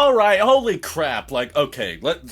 All right, holy crap. Like, okay, let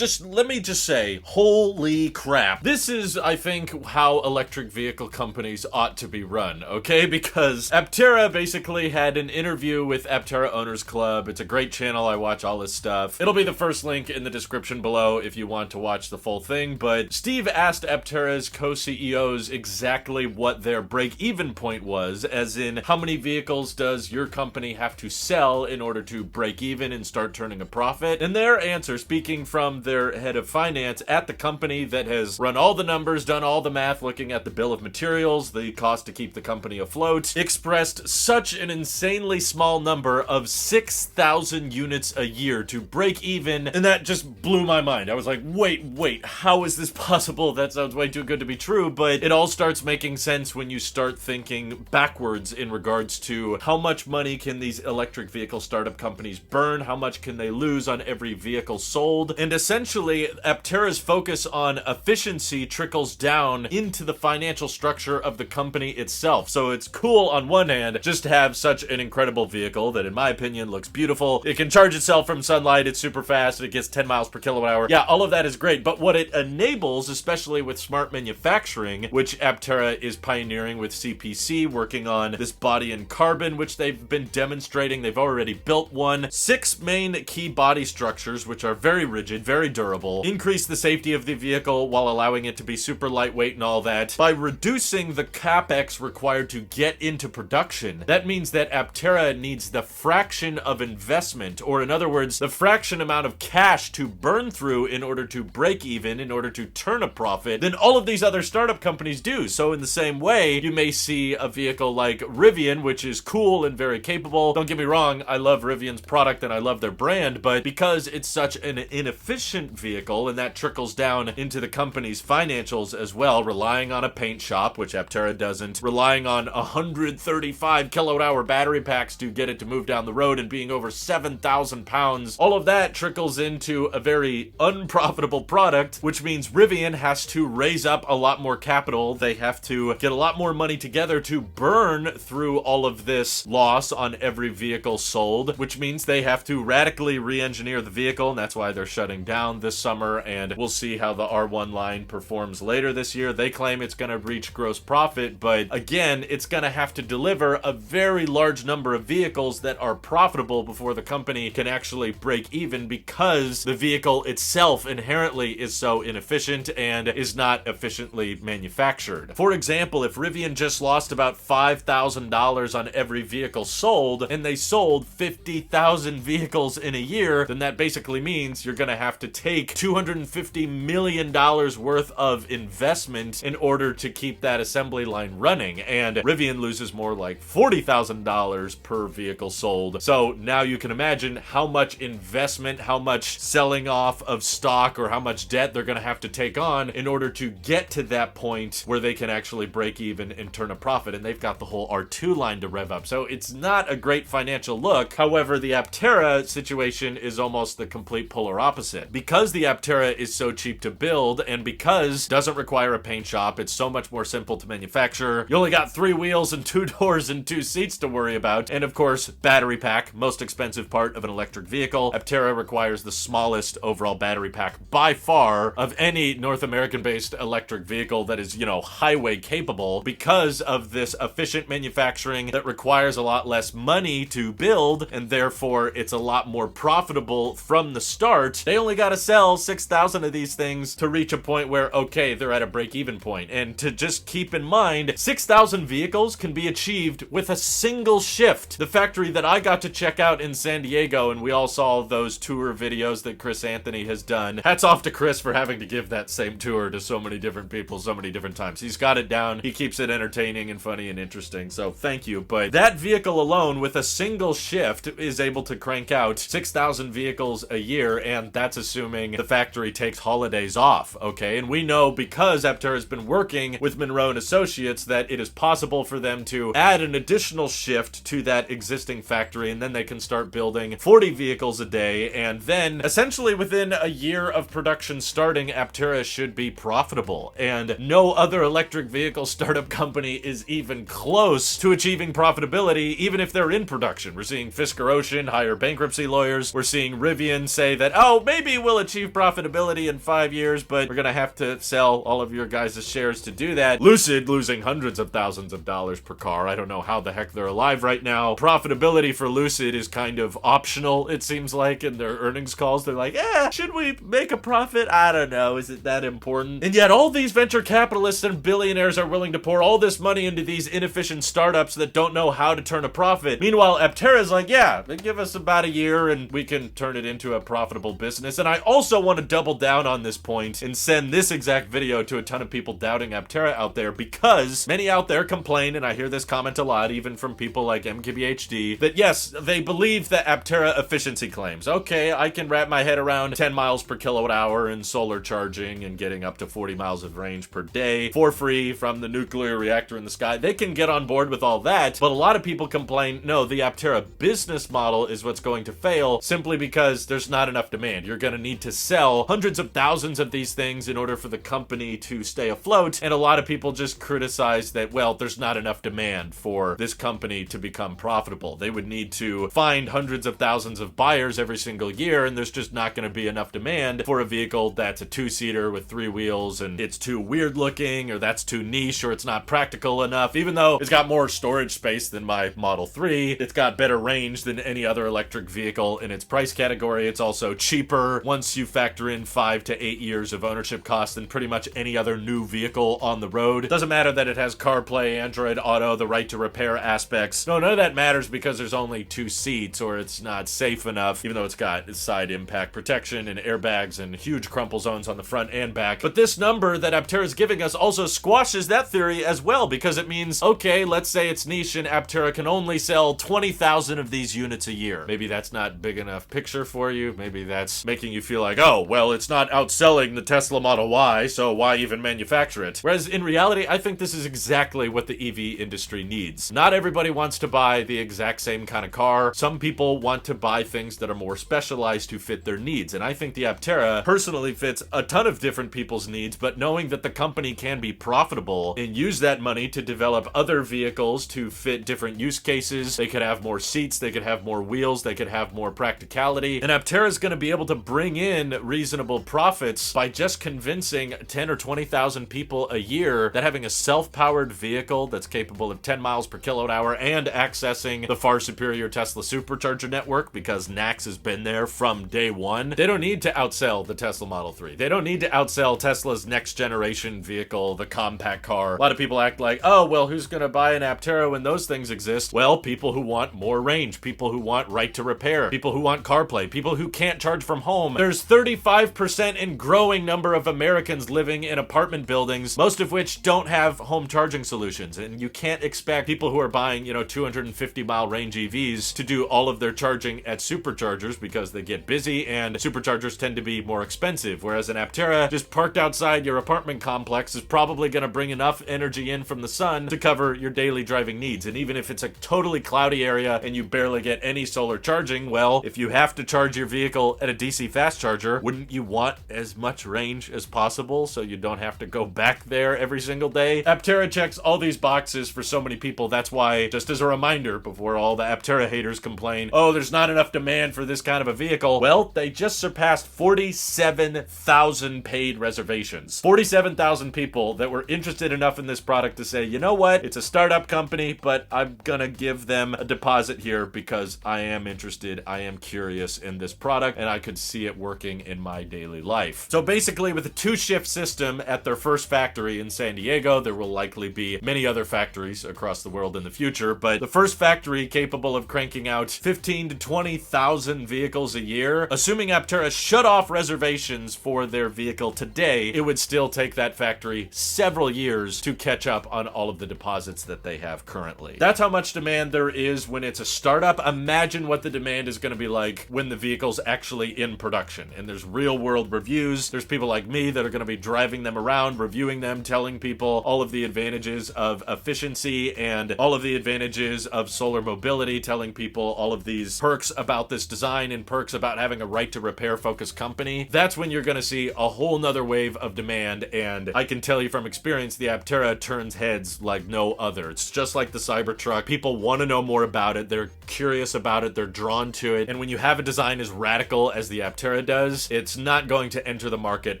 me just say, holy crap. This is, I think, how electric vehicle companies ought to be run, okay? Because Aptera basically had an interview with Aptera Owners Club. It's a great channel. I watch all this stuff. It'll be the first link in the description below if you want to watch the full thing. But Steve asked Aptera's co-CEOs exactly what their break-even point was, as in how many vehicles does your company have to sell in order to break even and start turning a profit. And their answer, speaking from their head of finance at the company that has run all the numbers, done all the math, looking at the bill of materials, the cost to keep the company afloat, expressed such an insanely small number of 6,000 units a year to break even, and that just blew my mind. I was like, wait, how is this possible? That sounds way too good to be true, but it all starts making sense when you start thinking backwards in regards to how much money can these electric vehicle startup companies burn, how much can they lose on every vehicle sold, and essentially Aptera's focus on efficiency trickles down into the financial structure of the company itself. So it's cool on one hand just to have such an incredible vehicle that in my opinion looks beautiful. It can charge itself from sunlight, it's super fast, it gets 10 miles per kilowatt hour. Yeah, all of that is great, but what it enables, especially with smart manufacturing, which Aptera is pioneering with CPC, working on this body in carbon, which they've been demonstrating. They've already built one. 6 main key body structures, which are very rigid, very durable, increase the safety of the vehicle while allowing it to be super lightweight and all that. By reducing the CapEx required to get into production, that means that Aptera needs the fraction of investment, or in other words, the fraction amount of cash to burn through in order to break even, in order to turn a profit, than all of these other startup companies do. So in the same way, you may see a vehicle like Rivian, which is cool and very capable. Don't get me wrong, I love Rivian's product and I love their brand, but because it's such an inefficient vehicle, and that trickles down into the company's financials as well, relying on a paint shop, which Aptera doesn't, relying on 135 kilowatt hour battery packs to get it to move down the road, and being over 7,000 pounds, all of that trickles into a very unprofitable product, which means Rivian has to raise up a lot more capital. They have to get a lot more money together to burn through all of this loss on every vehicle sold, which means they have to radically re-engineer the vehicle, and that's why they're shutting down this summer, and we'll see how the R1 line performs later this year. They claim it's going to reach gross profit, but again, it's going to have to deliver a very large number of vehicles that are profitable before the company can actually break even, because the vehicle itself inherently is so inefficient and is not efficiently manufactured. For example, if Rivian just lost about $5,000 on every vehicle sold, and they sold 50,000 vehicles in a year, then that basically means you're going to have to take $250 million worth of investment in order to keep that assembly line running, and Rivian loses more like $40,000 per vehicle sold. So now you can imagine how much investment, how much selling off of stock, or how much debt they're going to have to take on in order to get to that point where they can actually break even and turn a profit, and they've got the whole R2 line to rev up. So it's not a great financial look. However, the Aptera situation is almost the complete polar opposite. Because the Aptera is so cheap to build, and because it doesn't require a paint shop, it's so much more simple to manufacture. You only got 3 wheels and 2 doors and 2 seats to worry about, and of course, battery pack, most expensive part of an electric vehicle. Aptera requires the smallest overall battery pack by far of any North American-based electric vehicle that is, highway capable, because of this efficient manufacturing that requires a lot less money to build, and therefore it's a lot more profitable from the start. They only got to sell 6,000 of these things to reach a point where, okay, they're at a break-even point. And to just keep in mind, 6,000 vehicles can be achieved with a single shift. The factory that I got to check out in San Diego, and we all saw those tour videos that Chris Anthony has done. Hats off to Chris for having to give that same tour to so many different people so many different times. He's got it down. He keeps it entertaining and funny and interesting, so thank you. But that vehicle alone, with a single shift, is able to crank out 6,000 vehicles a year, and that's assuming the factory takes holidays off, okay? And we know, because Aptera has been working with Monroe & Associates, that it is possible for them to add an additional shift to that existing factory, and then they can start building 40 vehicles a day, and then essentially within a year of production starting, Aptera should be profitable. And no other electric vehicle startup company is even close to achieving profitability, even if they're in production. We're seeing Fisker Ocean hire bankruptcy lawyers years. We're seeing Rivian say that, oh, maybe we'll achieve profitability in 5 years, but we're gonna have to sell all of your guys' shares to do that. Lucid losing hundreds of thousands of dollars per car. I don't know how the heck they're alive right now. Profitability for Lucid is kind of optional, it seems like, in their earnings calls. They're like, should we make a profit? I don't know. Is it that important? And yet all these venture capitalists and billionaires are willing to pour all this money into these inefficient startups that don't know how to turn a profit. Meanwhile, Aptera's like, yeah, give us about a year and we can turn it into a profitable business. And I also want to double down on this point and send this exact video to a ton of people doubting Aptera out there, because many out there complain, and I hear this comment a lot, even from people like MKBHD, that yes, they believe the Aptera efficiency claims. Okay, I can wrap my head around 10 miles per kilowatt hour in solar charging and getting up to 40 miles of range per day for free from the nuclear reactor in the sky. They can get on board with all that, but a lot of people complain, no, the Aptera business model is what's going to fail simply because there's not enough demand. You're going to need to sell hundreds of thousands of these things in order for the company to stay afloat, and a lot of people just criticize that, well, there's not enough demand for this company to become profitable. They would need to find hundreds of thousands of buyers every single year, and there's just not going to be enough demand for a vehicle that's a two-seater with 3 wheels, and it's too weird looking, or that's too niche, or it's not practical enough. Even though it's got more storage space than my Model 3, it's got better range than any other electric vehicle in its price category. It's also cheaper once you factor in 5 to 8 years of ownership cost than pretty much any other new vehicle on the road. It doesn't matter that it has CarPlay, Android Auto, the right to repair aspects. No, none of that matters because there's only 2 seats, or it's not safe enough, even though it's got side impact protection and airbags and huge crumple zones on the front and back. But this number that Aptera is giving us also squashes that theory as well, because it means, okay, let's say it's niche and Aptera can only sell 20,000 of these units a year. Maybe that's not big enough picture for you. Maybe that's making you feel like, oh, well, it's not outselling the Tesla Model Y, so why even manufacture it? Whereas in reality, I think this is exactly what the EV industry needs. Not everybody wants to buy the exact same kind of car. Some people want to buy things that are more specialized to fit their needs, and I think the Aptera personally fits a ton of different people's needs, but knowing that the company can be profitable and use that money to develop other vehicles to fit different use cases, they could have more seats, they could have more wheels, they could have more practicality, and Aptera is going to be able to bring in reasonable profits by just convincing 10 or 20,000 people a year that having a self-powered vehicle that's capable of 10 miles per kilowatt hour and accessing the far superior Tesla supercharger network, because NACS has been there from day one, they don't need to outsell the Tesla Model 3. They don't need to outsell Tesla's next generation vehicle, the compact car. A lot of people act like, oh, well, who's going to buy an Aptera when those things exist? Well, people who want more range, people who want right to repair, people who want CarPlay, people who can't charge from home. There's 35% and growing number of Americans living in apartment buildings, most of which don't have home charging solutions. And you can't expect people who are buying, 250 mile range EVs to do all of their charging at superchargers, because they get busy and superchargers tend to be more expensive. Whereas an Aptera just parked outside your apartment complex is probably going to bring enough energy in from the sun to cover your daily driving needs. And even if it's a totally cloudy area and you barely get any solar charging, well, if you have to charge your vehicle at a DC fast charger, wouldn't you want as much range as possible so you don't have to go back there every single day? Aptera checks all these boxes for so many people. That's why, just as a reminder, before all the Aptera haters complain, oh, there's not enough demand for this kind of a vehicle, well, they just surpassed 47,000 paid reservations. 47,000 people that were interested enough in this product to say, you know what, it's a startup company, but I'm gonna give them a deposit here because I am interested, I am curious in this product, and I could see it working in my daily life. So basically, with a 2-shift system at their first factory in San Diego, there will likely be many other factories across the world in the future, but the first factory capable of cranking out 15 to 20,000 vehicles a year, assuming Aptera shut off reservations for their vehicle today, it would still take that factory several years to catch up on all of the deposits that they have currently. That's how much demand there is when it's a startup. Imagine what the demand is going to be like when the vehicle's actually in production. And there's real world reviews. There's people like me that are going to be driving them around, reviewing them, telling people all of the advantages of efficiency and all of the advantages of solar mobility, telling people all of these perks about this design and perks about having a right to repair focused company. That's when you're going to see a whole nother wave of demand, and I can tell you from experience, the Aptera turns heads like no other. It's just like the Cybertruck. People want to know more about it. They're curious about it. They're drawn to it. it. And when you have a design as radical as the Aptera does, it's not going to enter the market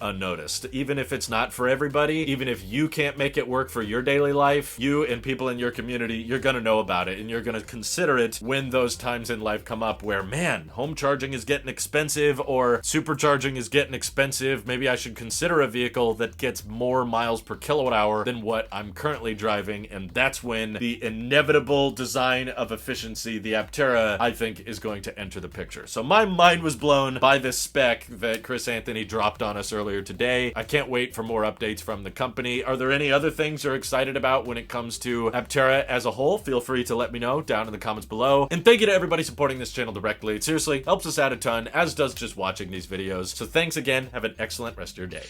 unnoticed. Even if it's not for everybody, even if you can't make it work for your daily life, you and people in your community, you're gonna know about it and you're gonna consider it when those times in life come up where, man, home charging is getting expensive or supercharging is getting expensive. Maybe I should consider a vehicle that gets more miles per kilowatt hour than what I'm currently driving. And that's when the inevitable design of efficiency, the Aptera, I think is going to enter the picture. So my mind was blown by this spec that Chris Anthony dropped on us earlier today. I can't wait for more updates from the company. Are there any other things you're excited about when it comes to Aptera as a whole? Feel free to let me know down in the comments below. And thank you to everybody supporting this channel directly. It seriously helps us out a ton, as does just watching these videos. So thanks again. Have an excellent rest of your day.